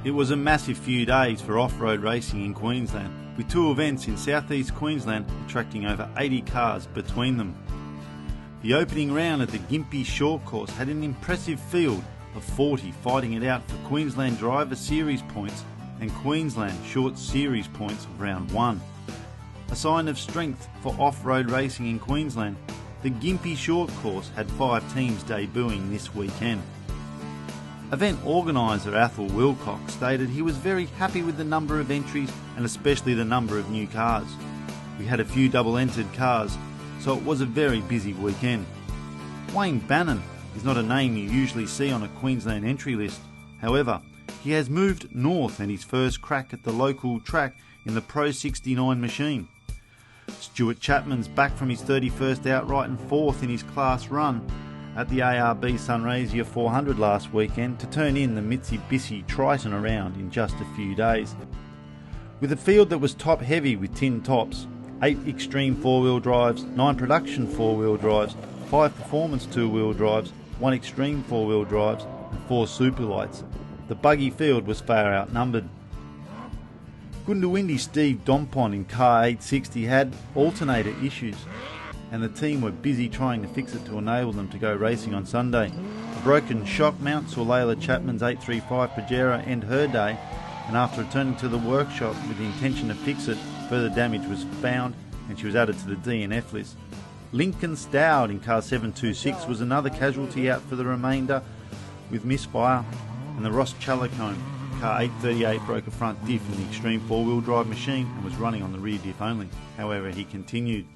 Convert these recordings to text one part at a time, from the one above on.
It was a massive few days for off-road racing in Queensland, with 2 events in southeast Queensland attracting over 80 cars between them. The opening round at the Gympie Short Course had an impressive field of 40 fighting it out for Queensland Driver Series points and Queensland Short Series points of round 1. A sign of strength for off-road racing in Queensland, the Gympie Short Course had 5 teams debuting this weekend. Event organiser Athol Wilcox stated he was very happy with the number of entries and especially the number of new cars. We had a few double-entered cars, so it was a very busy weekend. Wayne Bannon is not a name you usually see on a Queensland entry list. However, he has moved north and his first crack at the local track in the Pro 69 machine. Stuart Chapman's back from his 31st outright and 4th in his class run at the ARB Sunraysia 400 last weekend to turn in the Mitsubishi Triton around in just a few days. With a field that was top heavy with tin tops, 8 extreme 4-wheel drives, 9 production 4-wheel drives, 5 performance 2-wheel drives, 1 extreme 4-wheel drives and 4 superlights, the buggy field was far outnumbered. Goondiwindi Steve Dompon in car 860 had alternator issues, and the team were busy trying to fix it to enable them to go racing on Sunday. A broken shock mount saw Layla Chapman's 835 Pajero end her day, and after returning to the workshop with the intention to fix it, further damage was found and she was added to the DNF list. Lincoln Stout in car 726 was another casualty out for the remainder with misfire, and the Ross Chalicone car 838 broke a front diff in the extreme 4-wheel drive machine and was running on the rear diff only. However, he continued.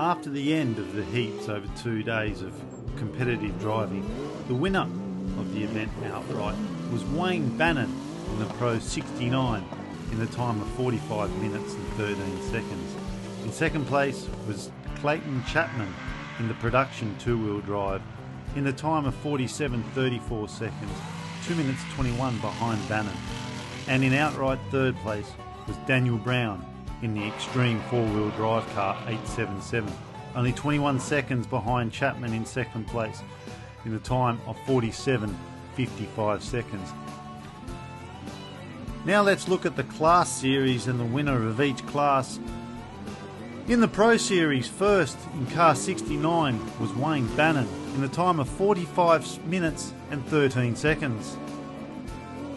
After the end of the heats over 2 days of competitive driving, the winner of the event outright was Wayne Bannon in the Pro 69 in the time of 45 minutes and 13 seconds. In second place was Clayton Chapman in the production two-wheel drive in the time of 47.34 seconds, 2 minutes 21 behind Bannon. And in outright third place was Daniel Brown in the extreme four-wheel drive car 877, only 21 seconds behind Chapman in second place in the time of 47.55 seconds. Now let's look at the class series and the winner of each class. In the Pro Series, first in car 69 was Wayne Bannon in the time of 45 minutes and 13 seconds.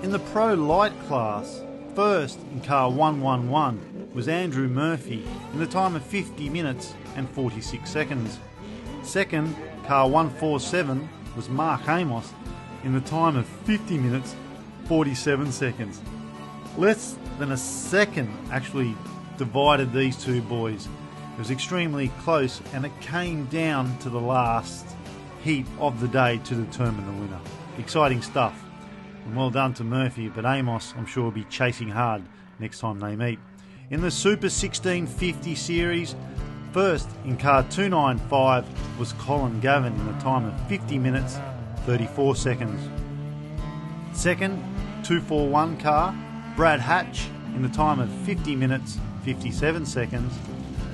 In the Pro Light class, first in car 111 was Andrew Murphy in the time of 50 minutes and 46 seconds. Second, car 147 was Mark Amos in the time of 50 minutes 47 seconds. Less than a second actually divided these two boys. It was extremely close and it came down to the last heat of the day to determine the winner. Exciting stuff. And well done to Murphy, but Amos I'm sure will be chasing hard next time they meet. In the Super 1650 series, first in car 295 was Colin Gavin in the time of 50 minutes 34 seconds. Second, 241 car, Brad Hatch in the time of 50 minutes 57 seconds.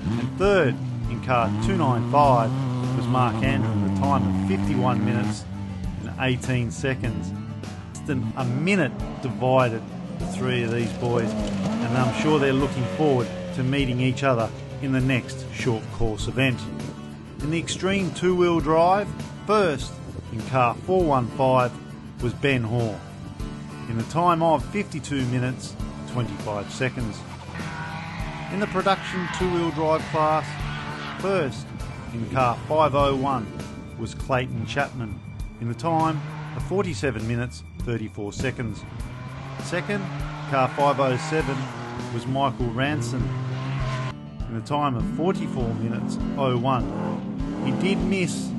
And third in car 295 was Mark Andrew in the time of 51 minutes and 18 seconds. Less than a minute divided the three of these boys, and I'm sure they're looking forward to meeting each other in the next short course event. In the extreme two-wheel drive, first in car 415 was Ben Hall in the time of 52 minutes 25 seconds. In the production two-wheel drive class, first in car 501 was Clayton Chapman in the time of 47 minutes 34 seconds. Second, car 507 was Michael Ranson in the time of 44 minutes 01. He did miss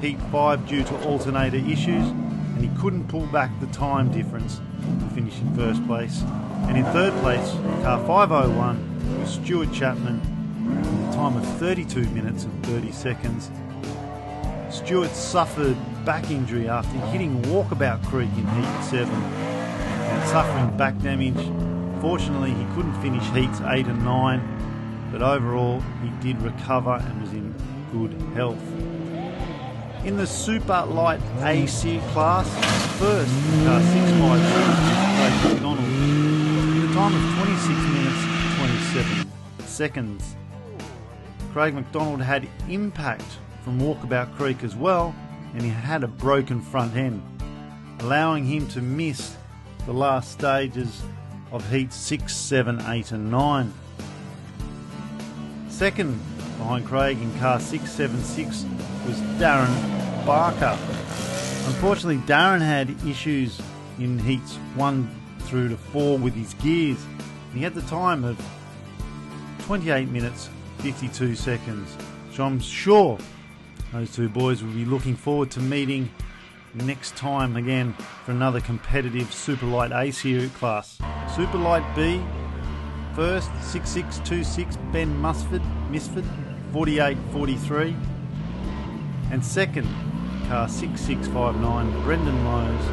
Heat 5 due to alternator issues and he couldn't pull back the time difference to finish in first place. And in third place, car 501 was Stuart Chapman in the time of 32 minutes and 30 seconds. Stuart suffered back injury after hitting Walkabout Creek in Heat 7 and suffering back damage. Fortunately, he couldn't finish Heats 8 and 9, but overall he did recover and was in good health. In the Super Light AC class, first in car 652 was Craig McDonald in the time of 26 minutes 27 seconds. Craig McDonald had impact from Walkabout Creek as well, and he had a broken front end, allowing him to miss the last stages of Heats 6, 7, 8 and 9. Second behind Craig in car 676 was Darren Barker. Unfortunately, Darren had issues in Heats 1 through to 4 with his gears. He had the time of 28 minutes 52 seconds. So I'm sure those two boys will be looking forward to meeting next time again for another competitive Super Light A Series class. Super Light B, first 6626 Ben Misford 48.43, and second car 6659 Brendan Rose.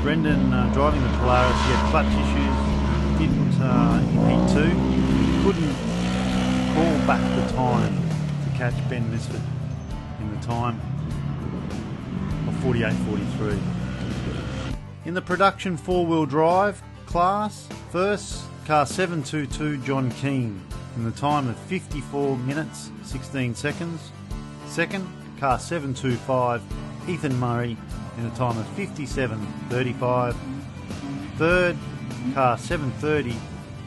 Brendan driving the Polaris, he had clutch issues, didn't in Heat 2, couldn't call back the time to catch Ben Misford in the time of 48.43. In the production four-wheel drive class, first car 722 John Keane in the time of 54 minutes 16 seconds. Second, car 725 Ethan Murray in the time of 57.35. Third, car 730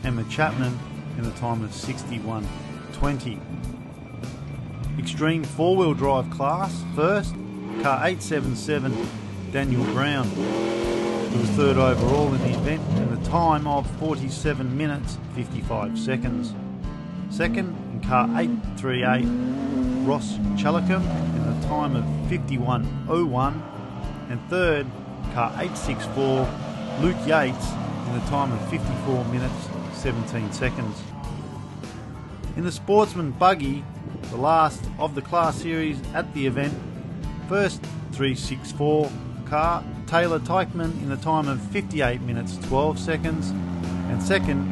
Emma Chapman in the time of 61.20. Extreme four-wheel drive class, first, car 877 Daniel Brown, who was third overall in the event in the time of 47 minutes 55 seconds. Second, and car 838 Ross Challicum in the time of 51.01, and third, car 864 Luke Yates in the time of 54 minutes 17 seconds. In the Sportsman Buggy, the last of the class series at the event, first 364 car Taylor Teichman in the time of 58 minutes 12 seconds, and second,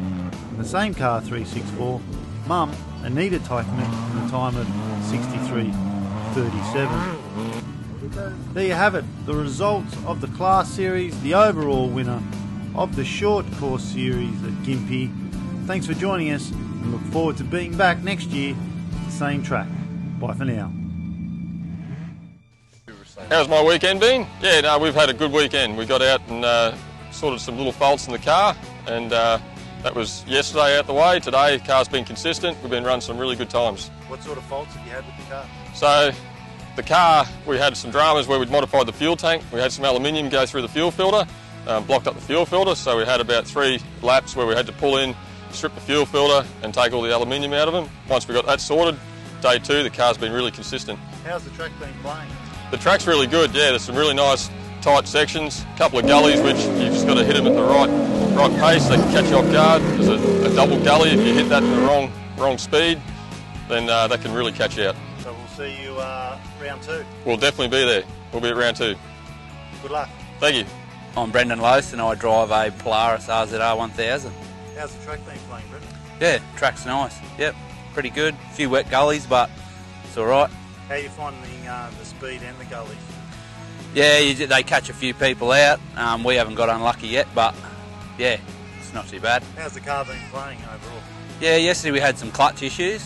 in the same car 364, Mum Anita Teichman in the time of 63.37. There you have it, the results of the class series, the overall winner of the short course series at Gympie. Thanks for joining us, and look forward to being back next year at the same track. Bye for now. How's my weekend been? Yeah, no, we've had a good weekend. We got out and sorted some little faults in the car, and that was yesterday out the way. Today, the car's been consistent. We've been running some really good times. What sort of faults have you had with the car? So, the car, we had some dramas where we'd modified the fuel tank. We had some aluminium go through the fuel filter, blocked up the fuel filter, so we had about 3 laps where we had to pull in, strip the fuel filter and take all the aluminium out of them. Once we got that sorted, day 2, the car's been really consistent. How's the track been playing? The track's really good, yeah. There's some really nice tight sections, a couple of gullies which you've just got to hit them at the right pace. They can catch you off guard. There's a double gully. If you hit that in the wrong speed, then that can really catch you out. So we'll see you round 2. We'll definitely be there. We'll be at round 2. Good luck. Thank you. I'm Brendan Lose and I drive a Polaris RZR 1000. How's the track been playing, Brendan? Yeah, track's nice. Yep, pretty good. A few wet gullies, but it's all right. How are you finding the speed and the gullies? Yeah, they catch a few people out. We haven't got unlucky yet, but yeah, it's not too bad. How's the car been playing overall? Yeah, yesterday we had some clutch issues.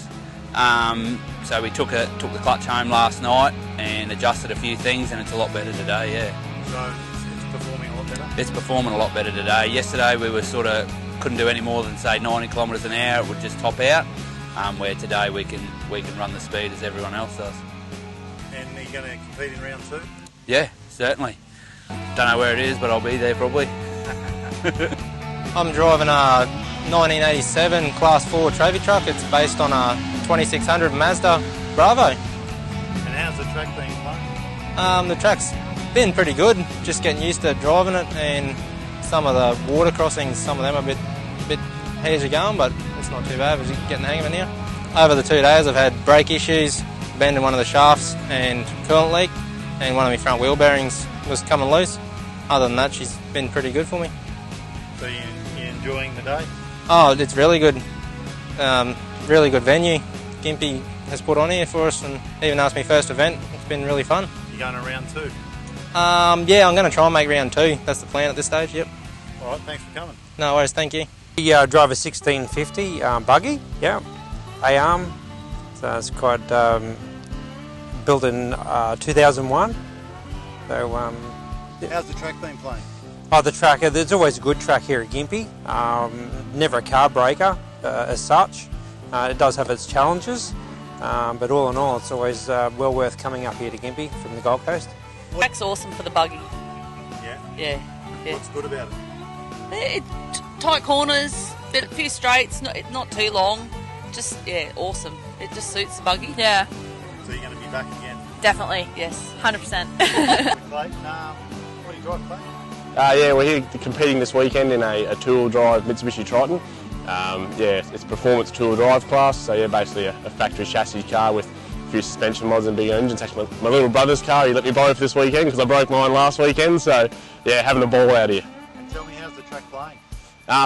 So we took the clutch home last night and adjusted a few things, and it's a lot better today, yeah. So it's performing a lot better? It's performing a lot better today. Yesterday we were couldn't do any more than say 90 kilometres an hour. It would just top out. Where today we can run the speed as everyone else does. And are you going to compete in round 2? Yeah, certainly. Don't know where it is, but I'll be there probably. I'm driving a 1987 Class 4 trophy truck. It's based on a 2600 Mazda Bravo. And how's the track been playing? The track's been pretty good. Just getting used to driving it, and some of the water crossings, some of them are a bit hairs are going, but it's not too bad. We're just getting the hang of it now. Over the 2 days I've had brake issues, bend in one of the shafts and coolant leak, and one of my front wheel bearings was coming loose. Other than that, she's been pretty good for me. So you're enjoying the day? Oh, it's really good. Really good venue. Gympie has put on here for us, and even though it's my first event, it's been really fun. You're going to round 2? Yeah, I'm going to try and make round 2. That's the plan at this stage, yep. All right, thanks for coming. No worries, thank you. We drive a 1650 buggy, yeah, A-arm. So it's quite built in 2001. So, yeah. How's the track been playing? Oh, the track, there's always a good track here at Gympie. Never a car breaker as such. It does have its challenges, but all in all, it's always well worth coming up here to Gympie from the Gold Coast. The track's awesome for the buggy. Yeah? Yeah. What's good about it? Tight corners, a few straights, not too long. Just, yeah, awesome. It just suits the buggy. Yeah, So you're going to be back again? definitely, yes, 100%. Clayton, what do you drive, Clayton? Yeah, we're here competing this weekend in a two-wheel drive Mitsubishi Triton. Yeah, it's performance two-wheel drive class, so yeah, basically a factory chassis car with a few suspension mods and big engines. Actually, my little brother's car, he let me borrow for this weekend because I broke mine last weekend, so yeah, having a ball out here. And tell me, how's the track playing?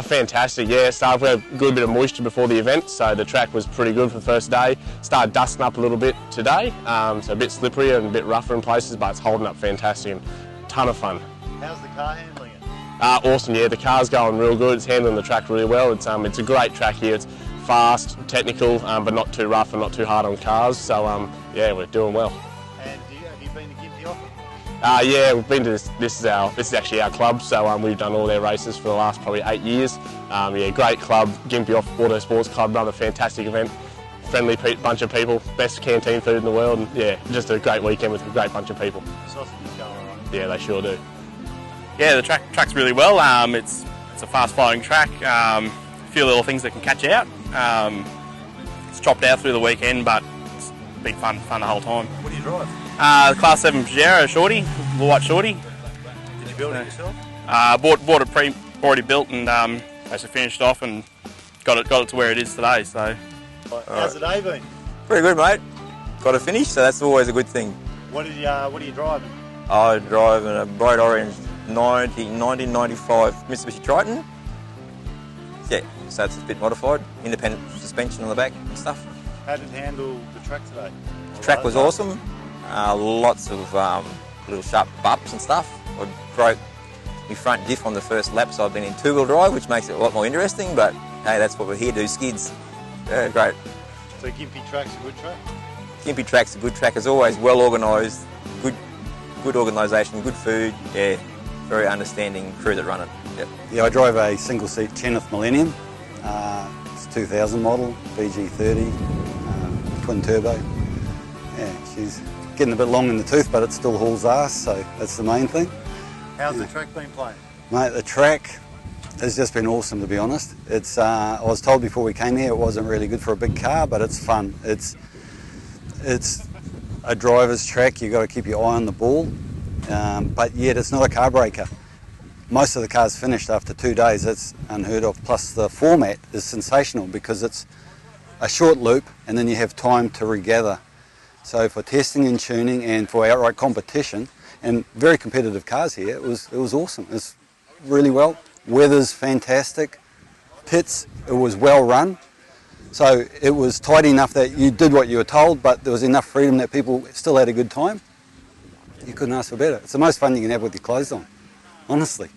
Fantastic, yeah. We had a good bit of moisture before the event, so the track was pretty good for the first day. Started dusting up a little bit today, so a bit slippery and a bit rougher in places, but it's holding up fantastic and a ton of fun. How's the car handling it? Awesome, yeah. The car's going real good. It's handling the track really well. It's a great track here. It's fast, technical, but not too rough and not too hard on cars. So yeah, we're doing well. And have you been to Gympie Offroad? Yeah, we've been to this. This is actually our club. So we've done all their races for the last probably 8 years. Yeah, great club. Gympie Offroad Sports Club, another fantastic event. Friendly bunch of people, best canteen food in the world, and yeah, just a great weekend with a great bunch of people. Sausages going all right? Yeah, they sure do. Yeah, the track's really well. It's a fast flowing track. A few little things that can catch you out. it's chopped out through the weekend, but it's been fun the whole time. What do you drive? The Class 7 Pajero Shorty, the white Shorty. Did you build it yourself? Bought it already built and basically finished off and got it to where it is today. So. How's the day been? Pretty good, mate. Got it finished, so that's always a good thing. What are you driving? I drive in a bright orange 1995 Mitsubishi Triton. Yeah, so it's a bit modified, independent suspension on the back and stuff. How did it handle the track today? The track was awesome. Lots of little sharp bumps and stuff. I broke my front diff on the first lap, so I've been in two-wheel drive, which makes it a lot more interesting, but hey, that's what we're here to do, skids. Yeah, great. So Gympie track's a good track? Gympie track's a good track, as always, well organised, good organisation, good food, yeah, very understanding crew that run it. Yep. Yeah, I drive a single-seat Cheneth Millennium. It's a 2000 model, BG30, twin turbo. Yeah, she's getting a bit long in the tooth, but it still hauls ass, so that's the main thing. How's the track been playing? Mate, the track has just been awesome, to be honest. It's I was told before we came here it wasn't really good for a big car, but it's fun. It's a driver's track. You've got to keep your eye on the ball, but yet it's not a car breaker. Most of the cars finished after 2 days. That's unheard of. Plus the format is sensational because it's a short loop and then you have time to regather. So for testing and tuning and for outright competition and very competitive cars here, it was awesome. It's really well. Weather's fantastic. Pits, it was well run. So it was tight enough that you did what you were told, but there was enough freedom that people still had a good time. You couldn't ask for better. It's the most fun you can have with your clothes on, honestly.